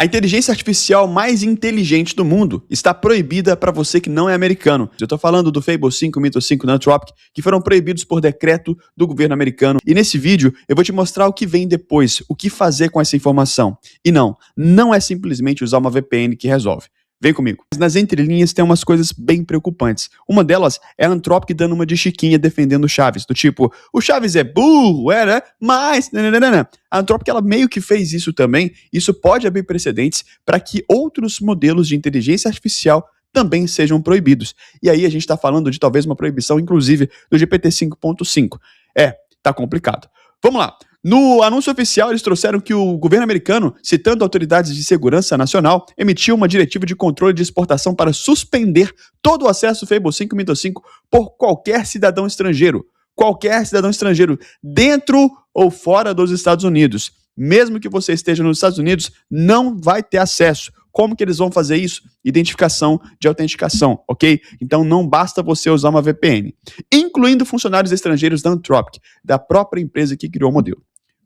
A inteligência artificial mais inteligente do mundo está proibida para você que não é americano. Eu estou falando do Fable 5, Mythos 5 e do Anthropic, que foram proibidos por decreto do governo americano. E nesse vídeo eu vou te mostrar o que vem depois, o que fazer com essa informação. E não é simplesmente usar uma VPN que resolve. Vem comigo. Nas entrelinhas tem umas coisas bem preocupantes. Uma delas é a Anthropic dando uma de Chiquinha defendendo o Chaves, do tipo, o Chaves é burro, né? Mas... A Anthropic, ela meio que fez isso também. Isso pode abrir precedentes para que outros modelos de inteligência artificial também sejam proibidos. E aí a gente está falando de talvez uma proibição, inclusive, do GPT 5.5. Tá complicado. Vamos lá. No anúncio oficial, eles trouxeram que o governo americano, citando autoridades de segurança nacional, emitiu uma diretiva de controle de exportação para suspender todo o acesso Fable 5 e Mythos 5 por qualquer cidadão estrangeiro. Qualquer cidadão estrangeiro, dentro ou fora dos Estados Unidos. Mesmo que você esteja nos Estados Unidos, não vai ter acesso. Como que eles vão fazer isso? Identificação de autenticação, ok? Então não basta você usar uma VPN. Incluindo funcionários estrangeiros da Anthropic, da própria empresa que criou o modelo.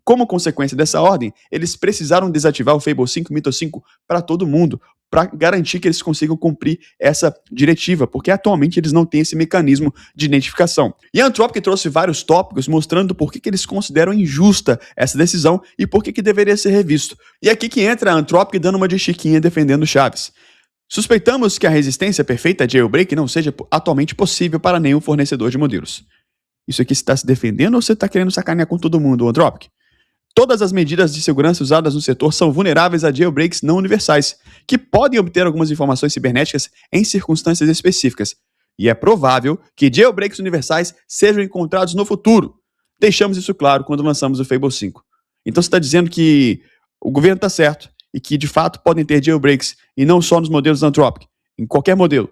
Como consequência dessa ordem, eles precisaram desativar o Fable 5 e Mythos 5 para todo mundo, para garantir que eles consigam cumprir essa diretiva, porque atualmente eles não têm esse mecanismo de identificação. E a Anthropic trouxe vários tópicos mostrando por que eles consideram injusta essa decisão e por que deveria ser revisto. E aqui que entra a Anthropic dando uma de Chiquinha defendendo Chaves. Suspeitamos que a resistência perfeita a jailbreak não seja atualmente possível para nenhum fornecedor de modelos. Isso aqui você está se defendendo ou você está querendo sacanear com todo mundo, Anthropic? Todas as medidas de segurança usadas no setor são vulneráveis a jailbreaks não universais, que podem obter algumas informações cibernéticas em circunstâncias específicas. E é provável que jailbreaks universais sejam encontrados no futuro. Deixamos isso claro quando lançamos o Fable 5. Então você está dizendo que o governo está certo e que de fato podem ter jailbreaks e não só nos modelos Anthropic, em qualquer modelo.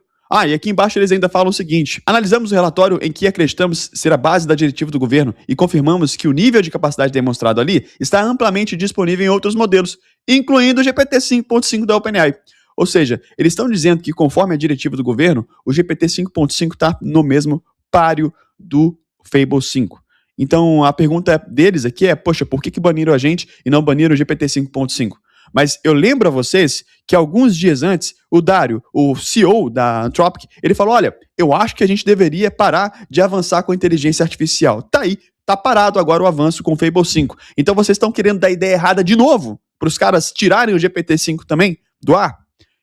E aqui embaixo eles ainda falam o seguinte: analisamos o relatório em que acreditamos ser a base da diretiva do governo e confirmamos que o nível de capacidade demonstrado ali está amplamente disponível em outros modelos, incluindo o GPT 5.5 da OpenAI. Ou seja, eles estão dizendo que conforme a diretiva do governo, o GPT 5.5 está no mesmo páreo do Fable 5. Então a pergunta deles aqui é, poxa, por que baniram a gente e não baniram o GPT 5.5? Mas eu lembro a vocês que alguns dias antes, o Dario, o CEO da Anthropic, ele falou, olha, eu acho que a gente deveria parar de avançar com a inteligência artificial. Tá aí, tá parado agora o avanço com o Fable 5. Então vocês estão querendo dar ideia errada de novo, para os caras tirarem o GPT-5 também do ar?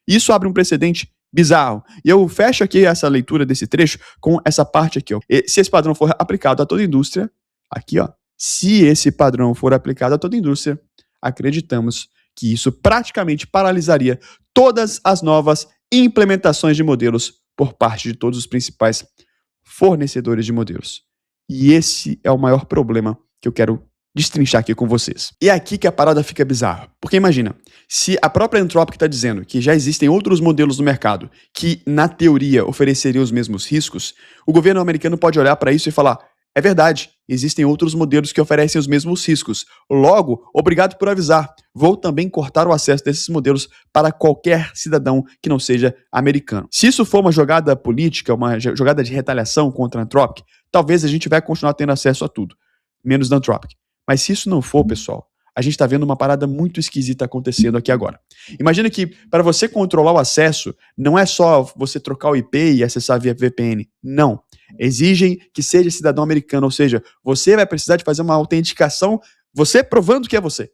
Isso abre um precedente bizarro. E eu fecho aqui essa leitura desse trecho com essa parte aqui, ó. Se esse padrão for aplicado a toda a indústria, aqui, ó, se esse padrão for aplicado a toda a indústria, acreditamos que isso praticamente paralisaria todas as novas implementações de modelos por parte de todos os principais fornecedores de modelos. E esse é o maior problema que eu quero destrinchar aqui com vocês. E é aqui que a parada fica bizarra. Porque imagina, se a própria Anthropic está dizendo que já existem outros modelos no mercado que, na teoria, ofereceriam os mesmos riscos, o governo americano pode olhar para isso e falar, é verdade, existem outros modelos que oferecem os mesmos riscos. Logo, obrigado por avisar. Vou também cortar o acesso desses modelos para qualquer cidadão que não seja americano. Se isso for uma jogada política, uma jogada de retaliação contra a Anthropic, talvez a gente vai continuar tendo acesso a tudo, menos da Anthropic. Mas se isso não for, pessoal, a gente está vendo uma parada muito esquisita acontecendo aqui agora. Imagina que para você controlar o acesso, não é só você trocar o IP e acessar via VPN. Não. Exigem que seja cidadão americano, ou seja, você vai precisar de fazer uma autenticação, você provando que é você.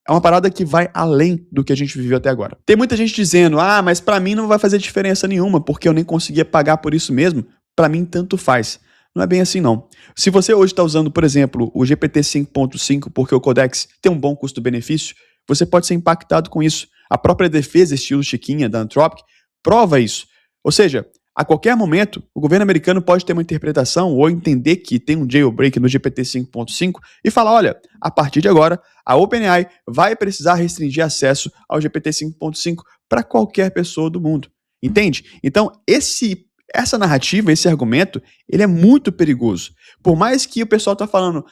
É uma parada que vai além do que a gente viveu até agora. Tem muita gente dizendo, mas pra mim não vai fazer diferença nenhuma, porque eu nem conseguia pagar por isso mesmo. Pra mim, tanto faz. Não é bem assim, não. Se você hoje está usando, por exemplo, o GPT 5.5 porque o Codex tem um bom custo-benefício, você pode ser impactado com isso. A própria defesa estilo Chiquinha da Anthropic prova isso. Ou seja, a qualquer momento, o governo americano pode ter uma interpretação ou entender que tem um jailbreak no GPT 5.5 e falar, olha, a partir de agora, a OpenAI vai precisar restringir acesso ao GPT 5.5 para qualquer pessoa do mundo. Entende? Então, essa narrativa, esse argumento, ele é muito perigoso. Por mais que o pessoal está falando,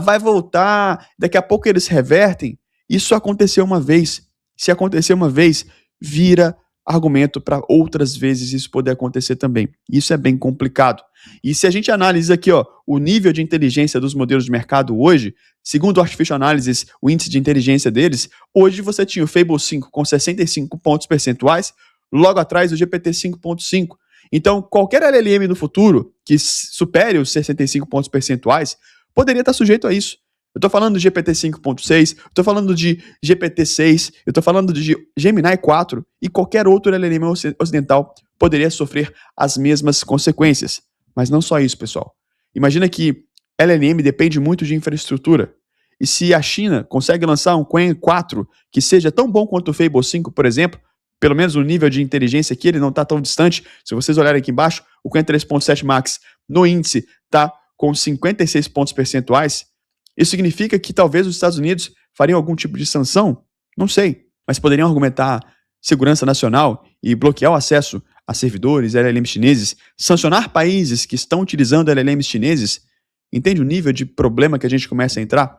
vai voltar, daqui a pouco eles revertem, isso aconteceu uma vez. Se acontecer uma vez, vira argumento para outras vezes isso poder acontecer também. Isso é bem complicado. E se a gente analisa aqui, ó, o nível de inteligência dos modelos de mercado hoje, segundo o Artificial Analysis, o índice de inteligência deles, hoje você tinha o Fable 5 com 65 pontos percentuais, logo atrás o GPT 5.5. Então, qualquer LLM no futuro que supere os 65 pontos percentuais poderia estar sujeito a isso. Eu estou falando de GPT 5.6, eu estou falando de GPT 6, eu estou falando de Gemini 4 e qualquer outro LLM ocidental poderia sofrer as mesmas consequências. Mas não só isso, pessoal. Imagina que LLM depende muito de infraestrutura. E se a China consegue lançar um Qwen 4 que seja tão bom quanto o Fable 5, por exemplo, pelo menos o nível de inteligência aqui, ele não está tão distante. Se vocês olharem aqui embaixo, o Qwen 3.7 Max no índice está com 56 pontos percentuais. Isso significa que talvez os Estados Unidos fariam algum tipo de sanção? Não sei, mas poderiam argumentar segurança nacional e bloquear o acesso a servidores LLM chineses, sancionar países que estão utilizando LLMs chineses. Entende o nível de problema que a gente começa a entrar?